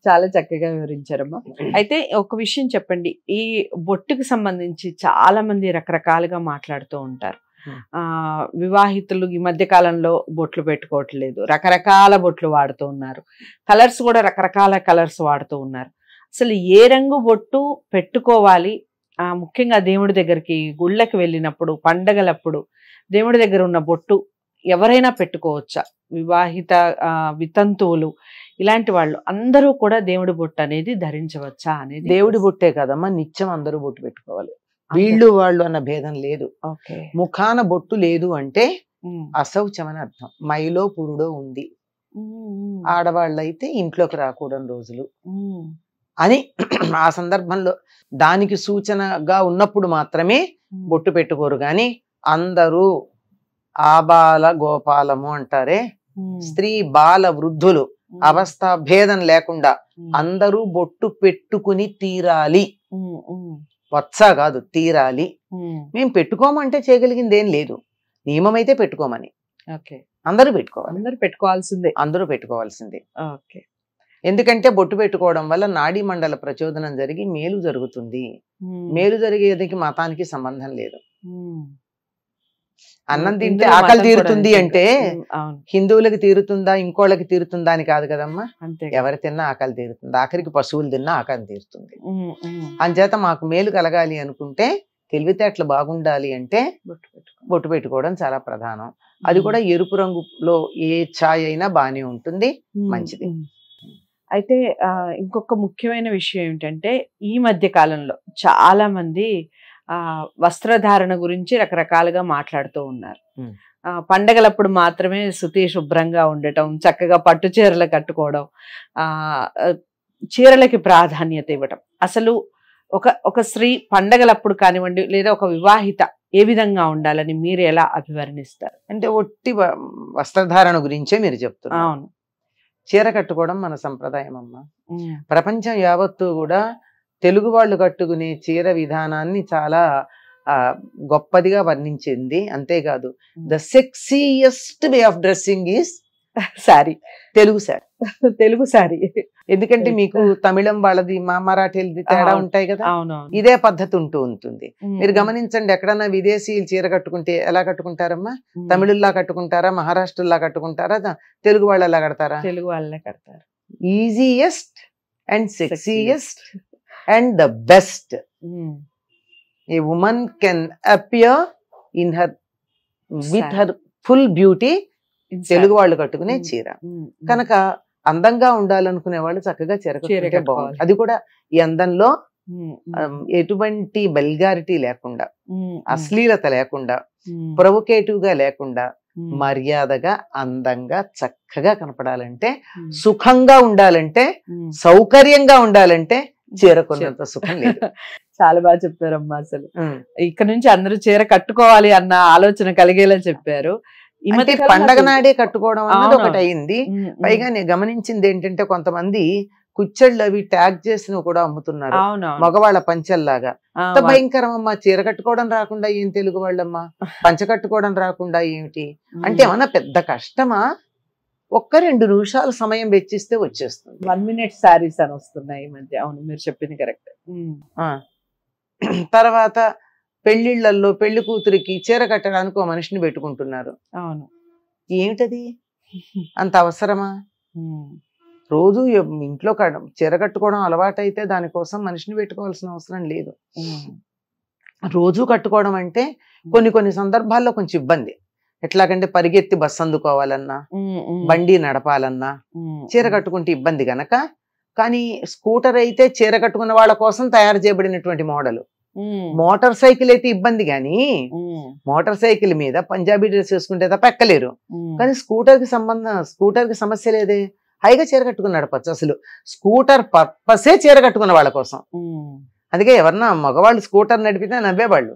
చాలా చక్కగా వివరించారమ్మా. అయితే ఒక విషయం చెప్పండి. ఈ బొట్టుకి సంబంధించి చాలా మంది రకరకాలుగా మాట్లాడుతూ ఉంటారు. వివాహితులు ఈ మధ్య కాలంలో బొట్లు పెట్టుకోవట్లేదు, రకరకాల బొట్లు వాడుతూ ఉన్నారు. కలర్స్ కూడా రకరకాల కలర్స్ వాడుతూ ఉన్నారు. అసలు ఏ రంగు బొట్టు పెట్టుకోవాలి? ముఖ్యంగా దేవుడి దగ్గరికి, గుళ్ళకి వెళ్ళినప్పుడు, పండగలప్పుడు దేవుడి దగ్గర ఉన్న బొట్టు ఎవరైనా పెట్టుకోవచ్చా? వివాహిత వితంతువులు ఇలాంటి వాళ్ళు అందరూ కూడా దేవుడి బొట్టు అనేది ధరించవచ్చా అనేది? దేవుడి బొట్టే కదమ్మా, నిత్యం అందరూ బొట్టు పెట్టుకోవాలి. వీళ్ళు వాళ్ళు అన్న భేదం లేదు. ముఖాన బొట్టు లేదు అంటే అశౌచమని అర్థం, మైలో పురుడో ఉంది. ఆడవాళ్ళైతే ఇంట్లోకి రాకూడని రోజులు అని ఆ సందర్భంలో దానికి సూచనగా ఉన్నప్పుడు మాత్రమే బొట్టు పెట్టుకోరు. గాని అందరూ ఆబాల గోపాలము అంటారే, స్త్రీ బాల వృద్ధులు అవస్థ భేదం లేకుండా అందరూ బొట్టు పెట్టుకుని తీరాలి. వచ్చా కాదు, తీరాలి. మేము పెట్టుకోమంటే చేయగలిగింది ఏం లేదు, నియమం అయితే పెట్టుకోమని. అందరూ పెట్టుకోవాలి, అందరూ పెట్టుకోవాల్సిందే. ఎందుకంటే బొట్టు పెట్టుకోవడం వల్ల నాడీ మండల ప్రచోదనం జరిగి మేలు జరుగుతుంది. మేలు జరిగేదికి మతానికి సంబంధం లేదు. అన్నం తింటే ఆకలి తీరుతుంది అంటే హిందువులకి తీరుతుందా ఇంకోళ్ళకి తీరుతుందా అని కాదు కదమ్మా. ఎవరు తిన్నా ఆకలి తీరుతుంది, ఆఖరికి పశువులు తిన్నా ఆకలి తీరుతుంది. అంచేత మాకు మేలు కలగాలి అనుకుంటే, తెలివితేటలు బాగుండాలి అంటే బొట్టు పెట్టుకోవడం చాలా ప్రధానం. అది కూడా ఎరుపు రంగులో ఏ ఛాయ్ అయినా బానే ఉంటుంది, మంచిది. అయితే ఇంకొక ముఖ్యమైన విషయం ఏమిటంటే, ఈ మధ్య కాలంలో చాలా మంది వస్త్రధారణ గురించి రకరకాలుగా మాట్లాడుతూ ఉన్నారు. పండగలప్పుడు మాత్రమే శుతి శుభ్రంగా ఉండటం, చక్కగా పట్టు చీరలు కట్టుకోవడం, చీరలకి ప్రాధాన్యత ఇవ్వటం. అసలు ఒక స్త్రీ పండగలప్పుడు కానివ్వండి, లేదా ఒక వివాహిత ఏ విధంగా ఉండాలని మీరు ఎలా అభివర్ణిస్తారు? అంటే ఒట్టి వస్త్రధారణ గురించే మీరు చెప్తున్నారు. అవును, చీర కట్టుకోవడం మన సంప్రదాయం అమ్మా. ప్రపంచం యావత్తు కూడా తెలుగు వాళ్ళు కట్టుకునే చీర విధానాన్ని చాలా గొప్పదిగా వర్ణించింది. అంతేకాదు, the sexiest way of dressing is sari, Telugu sari. Telugu sari. ఎందుకంటే మీకు తమిళం వాళ్ళది, మరాఠీలది తేడా ఉంటాయి కదా, ఇదే పద్ధతి ఉంటుంది. మీరు గమనించండి, ఎక్కడన్నా విదేశీయులు చీర కట్టుకుంటే ఎలా కట్టుకుంటారమ్మా? తమిళుల్లా కట్టుకుంటారా, మహారాష్ట్రలా కట్టుకుంటారా, తెలుగు వాళ్ళు ఎలా కడతారా? తెలుగు వాళ్ళే కడతారు. Easiest and sexiest and the best a woman can appear in her with her full beauty, Telugu వాళ్ళు కట్టుకునే చీర. కనుక అందంగా ఉండాలనుకునే వాళ్ళు చక్కగా చీర కట్టుకుంటే బాగుంది. అది కూడా ఈ అందంలో ఎటువంటి బల్గారిటీ లేకుండా, అశ్లీలత లేకుండా, ప్రొవోకేటివ్ గా లేకుండా, మర్యాదగా అందంగా చక్కగా కనపడాలంటే, సుఖంగా ఉండాలంటే, సౌకర్యంగా ఉండాలంటే చీర కొన్నంత సుఖం లేదు. చాలా బాగా చెప్పారమ్మా. అసలు ఇక్కడ నుంచి అందరూ చీర కట్టుకోవాలి అన్న ఆలోచన కలిగేలా చెప్పారు. ఈ మధ్య పండగ నాడే కట్టుకోవడం అన్నది ఒకటి అయింది. పైగా నేను గమనించింది ఏంటంటే, కొంతమంది కుచ్చెళ్ళు అవి ట్యాగ్ చేసినవి కూడా అమ్ముతున్నారు, మగవాళ్ళ పంచెల్లాగా. భయంకరం అమ్మా. చీర కట్టుకోవడం రాకుండా ఏం తెలుగు వాళ్ళమ్మా, పంచ కట్టుకోవడం రాకుండా ఏమిటి అంటే ఏమన్నా పెద్ద కష్టమా? ఒక్క 2 నిమిషాలు సమయం వెచ్చిస్తే వచ్చేస్తుంది. 1 minute శారీస్ అని వస్తున్నాయి ఈ మధ్య. అవును, మీరు చెప్పింది కరెక్ట్. తర్వాత పెళ్లిళ్లలో పెళ్లి కూతురికి చీర కట్టడానికి ఒక మనిషిని పెట్టుకుంటున్నారు. అవును, ఏమిటది? అంత అవసరమా? రోజు ఇంట్లో చీర కట్టుకోవడం అలవాటైతే దానికోసం మనిషిని పెట్టుకోవాల్సిన అవసరం లేదు. రోజు కట్టుకోవడం అంటే కొన్ని సందర్భాల్లో కొంచెం ఇబ్బంది. ఎట్లాగంటే పరిగెత్తి బస్సు అందుకోవాలన్నా, బండి నడపాలన్నా చీర కట్టుకుంటే ఇబ్బంది గనక. కానీ స్కూటర్ అయితే చీర కట్టుకున్న వాళ్ళ కోసం తయారు చేయబడినటువంటి మోడల్. మోటార్ సైకిల్ అయితే ఇబ్బంది, గాని మోటార్ సైకిల్ మీద పంజాబీ డ్రెస్ వేసుకుంటే తప్ప ఎక్కలేరు. కానీ స్కూటర్ కి సమస్య లేదే, హైగా చీర కట్టుకుని నడపచ్చు. అసలు స్కూటర్ పర్పసే చీర కట్టుకున్న వాళ్ళ కోసం. అందుకే ఎవరన్నా మగవాళ్ళు స్కూటర్ నడిపితే నవ్వేవాళ్ళు,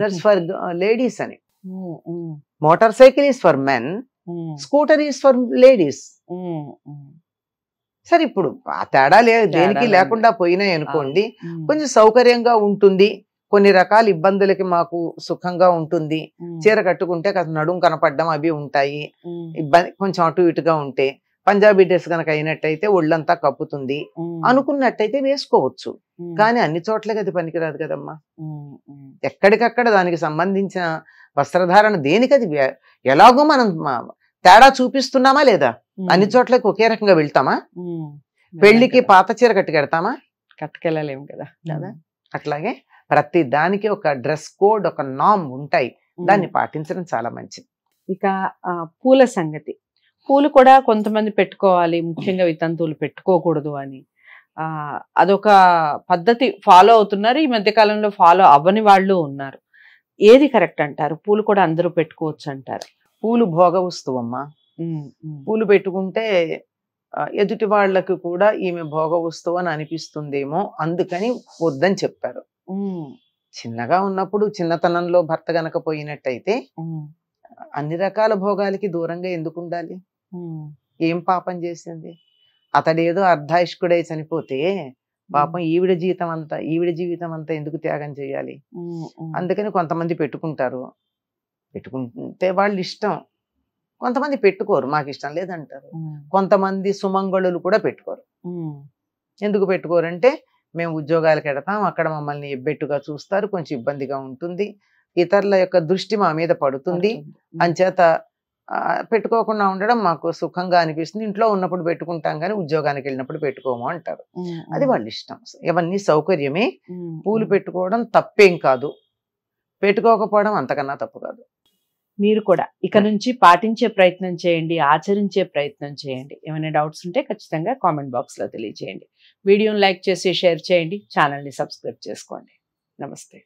దట్స్ ఫర్ లేడీస్ అని. Motor cycle is for men, scooter is for ladies. సరే, ఇప్పుడు ఆ తేడా దేనికి లేకుండా పోయినాయి అనుకోండి, కొంచెం సౌకర్యంగా ఉంటుంది. కొన్ని రకాల ఇబ్బందులకి మాకు సుఖంగా ఉంటుంది. చీర కట్టుకుంటే నడుం కనపడడం అవి ఉంటాయి, ఇబ్బంది కొంచెం అటు ఇటుగా ఉంటే. పంజాబీ డ్రెస్ కనుక అయినట్టయితే ఒళ్ళంతా కప్పుతుంది అనుకున్నట్టయితే వేసుకోవచ్చు. కానీ అన్ని చోట్లకి అది పనికిరాదు కదమ్మా. ఎక్కడికక్కడ దానికి సంబంధించిన వస్త్రధారణ దేనికి అది ఎలాగో మనం తేడా చూపిస్తున్నామా లేదా? అన్ని చోట్లకి ఒకే రకంగా వెళ్తామా? పెళ్లికి పాత చీర కట్టుకెడతామా? కట్టుకెళ్ళలేము కదా. అట్లాగే ప్రతి దానికి ఒక డ్రెస్ కోడ్, ఒక నామ్ ఉంటాయి. దాన్ని పాటించడం చాలా మంచిది. ఇక పూల సంగతి. పూలు కూడా కొంతమంది పెట్టుకోవాలి, ముఖ్యంగా వితంతువులు పెట్టుకోకూడదు అని అదొక పద్ధతి ఫాలో అవుతున్నారు. ఈ మధ్య కాలంలో ఫాలో అవ్వని వాళ్ళు ఉన్నారు. ఏది కరెక్ట్ అంటారు? పూలు కూడా అందరూ పెట్టుకోవచ్చు అంటారు? పూలు భోగ వస్తువమ్మా. పూలు పెట్టుకుంటే ఎదుటి వాళ్ళకి కూడా ఈమె భోగ వస్తువు అని అనిపిస్తుందేమో, అందుకని వద్దని చెప్పారు. చిన్నగా ఉన్నప్పుడు చిన్నతనంలో భర్త గనక పోయినట్టయితే అన్ని రకాల భోగాలకి దూరంగా ఎందుకు ఉండాలి? ఏం పాపం చేసింది? అతడేదో అర్ధాయుష్కుడై చనిపోతే పాపం ఈవిడ జీవితం అంతా ఎందుకు త్యాగం చేయాలి? అందుకని కొంతమంది పెట్టుకుంటారు. పెట్టుకుంటే వాళ్ళు ఇష్టం. కొంతమంది పెట్టుకోరు, మాకు ఇష్టం లేదంటారు. కొంతమంది సుమంగళులు కూడా పెట్టుకోరు. ఎందుకు పెట్టుకోరంటే, మేము ఉద్యోగాలకు వెడతాం, అక్కడ మమ్మల్ని ఎబ్బెట్టుగా చూస్తారు, కొంచెం ఇబ్బందిగా ఉంటుంది, ఇతరుల యొక్క దృష్టి మా మీద పడుతుంది, అంచేత పెట్టుకోకుండా ఉండడం మాకు సుఖంగా అనిపిస్తుంది, ఇంట్లో ఉన్నప్పుడు పెట్టుకుంటాం కానీ ఉద్యోగానికి వెళ్ళినప్పుడు పెట్టుకోము అంటారు. అది వాళ్ళ ఇష్టం. ఇవన్నీ సౌకర్యమే. పూలు పెట్టుకోవడం తప్పేం కాదు, పెట్టుకోకపోవడం అంతకన్నా తప్పు కాదు. మీరు కూడా ఇక నుంచి పాటించే ప్రయత్నం చేయండి, ఆచరించే ప్రయత్నం చేయండి. ఏమైనా డౌట్స్ ఉంటే ఖచ్చితంగా కామెంట్ బాక్స్లో తెలియజేయండి. వీడియోని లైక్ చేసి షేర్ చేయండి, ఛానల్ని సబ్స్క్రైబ్ చేసుకోండి. నమస్తే.